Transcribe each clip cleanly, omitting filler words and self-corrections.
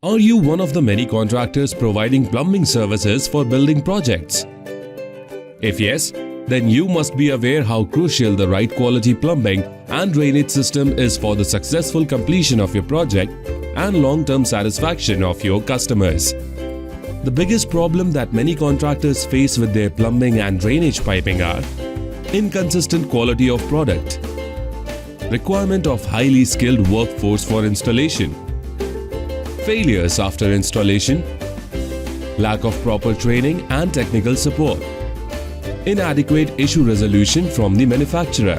Are you one of the many contractors providing plumbing services for building projects? If yes, then you must be aware how crucial the right quality plumbing and drainage system is for the successful completion of your project and long-term satisfaction of your customers. The biggest problem that many contractors face with their plumbing and drainage piping are inconsistent quality of product, requirement of highly skilled workforce for installation, failures after installation, lack of proper training and technical support, inadequate issue resolution from the manufacturer.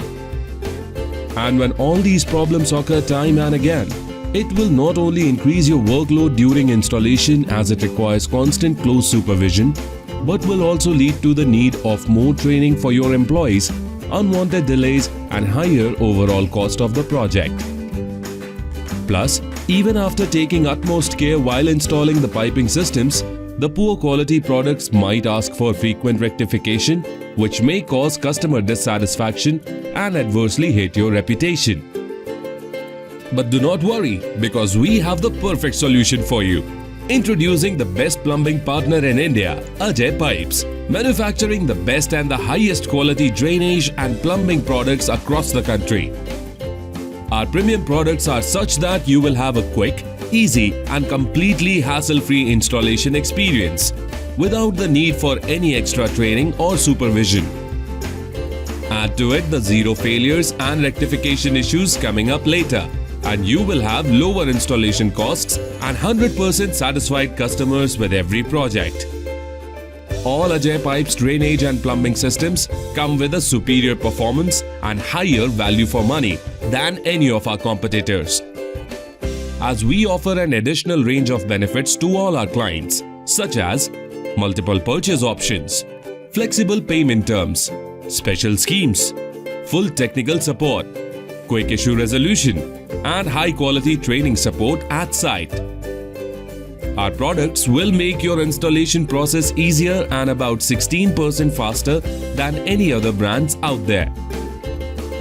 And when all these problems occur time and again, it will not only increase your workload during installation as it requires constant close supervision, but will also lead to the need of more training for your employees, unwanted delays and higher overall cost of the project. Plus, even after taking utmost care while installing the piping systems, the poor quality products might ask for frequent rectification, which may cause customer dissatisfaction and adversely hit your reputation. But do not worry, because we have the perfect solution for you. Introducing the best plumbing partner in India, Ajay Pipes, manufacturing the best and the highest quality drainage and plumbing products across the country. Our premium products are such that you will have a quick, easy and completely hassle-free installation experience without the need for any extra training or supervision. Add to it the zero failures and rectification issues coming up later, and you will have lower installation costs and 100% satisfied customers with every project. All Ajay Pipes drainage and plumbing systems come with a superior performance and higher value for money than any of our competitors, as we offer an additional range of benefits to all our clients, such as multiple purchase options, flexible payment terms, special schemes, full technical support, quick issue resolution, and high-quality training support at site. Our products will make your installation process easier and about 16% faster than any other brands out there.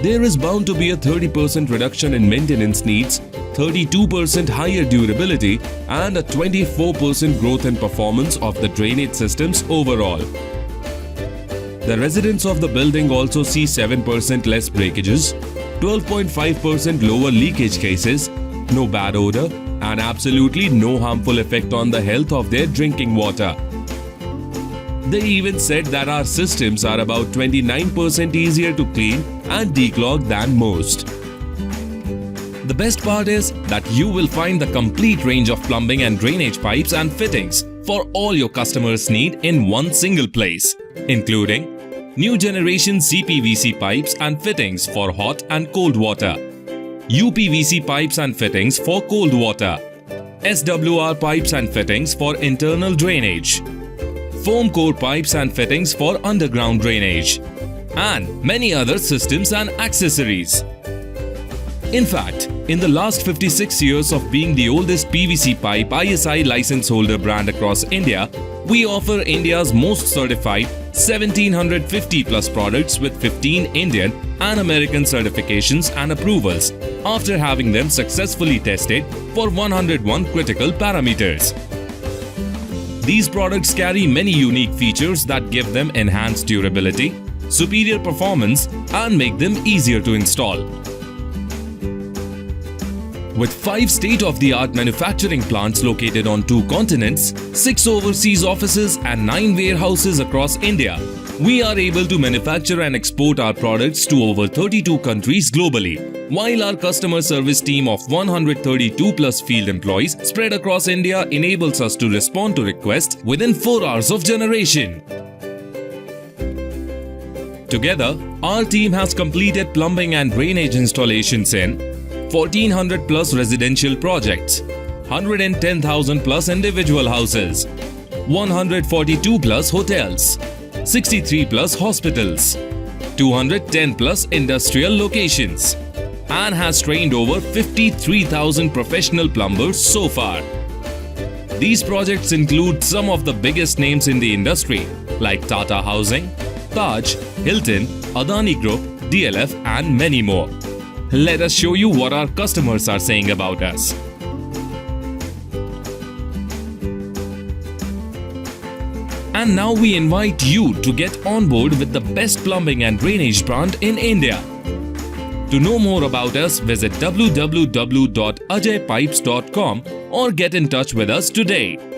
There is bound to be a 30% reduction in maintenance needs, 32% higher durability, and a 24% growth in performance of the drainage systems overall. The residents of the building also see 7% less breakages, 12.5% lower leakage cases, no bad odor, and absolutely no harmful effect on the health of their drinking water. They even said that our systems are about 29% easier to clean and declog than most. The best part is that you will find the complete range of plumbing and drainage pipes and fittings for all your customers' need in one single place, including new generation CPVC pipes and fittings for hot and cold water, UPVC pipes and fittings for cold water, SWR pipes and fittings for internal drainage, foam core pipes and fittings for underground drainage, and many other systems and accessories. In fact, in the last 56 years of being the oldest PVC pipe ISI license holder brand across India, we offer India's most certified 1750 plus products with 15 Indian and American certifications and approvals after having them successfully tested for 101 critical parameters. These products carry many unique features that give them enhanced durability, superior performance, and make them easier to install. With 5 state-of-the-art manufacturing plants located on 2 continents, 6 overseas offices and 9 warehouses across India, we are able to manufacture and export our products to over 32 countries globally, while our customer service team of 132 plus field employees spread across India enables us to respond to requests within 4 hours of generation. Together, our team has completed plumbing and drainage installations in 1400 plus residential projects, 110,000 plus individual houses, 142 plus hotels, 63 plus hospitals, 210 plus industrial locations, and has trained over 53,000 professional plumbers so far. These projects include some of the biggest names in the industry like Tata Housing, Taj, Hilton, Adani Group, DLF, and many more. Let us show you what our customers are saying about us. And now we invite you to get on board with the best plumbing and drainage brand in India. To know more about us, visit www.ajaypipes.com or get in touch with us today.